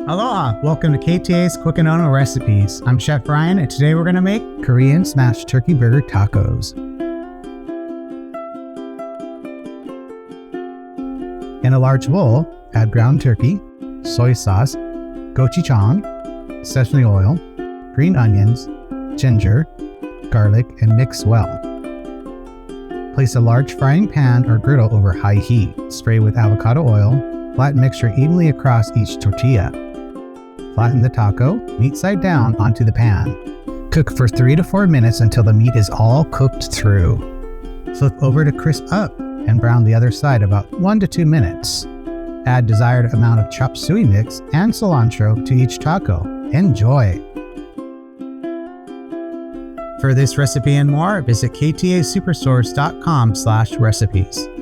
Aloha! Welcome to KTA's Cookin' Recipes. I'm Chef Ryan, and today we're going to make Korean smashed turkey burger tacos. In a large bowl, add ground turkey, soy sauce, gochujang, sesame oil, green onions, ginger, garlic, and mix well. Place a large frying pan or griddle over high heat. Spray with avocado oil. Flatten mixture evenly across each tortilla. Flatten the taco, meat side down, onto the pan. Cook for 3 to 4 minutes until the meat is all cooked through. Flip over to crisp up and brown the other side about 1 to 2 minutes. Add desired amount of chopped suey mix and cilantro to each taco. Enjoy! For this recipe and more, visit ktasuperstores.com/recipes.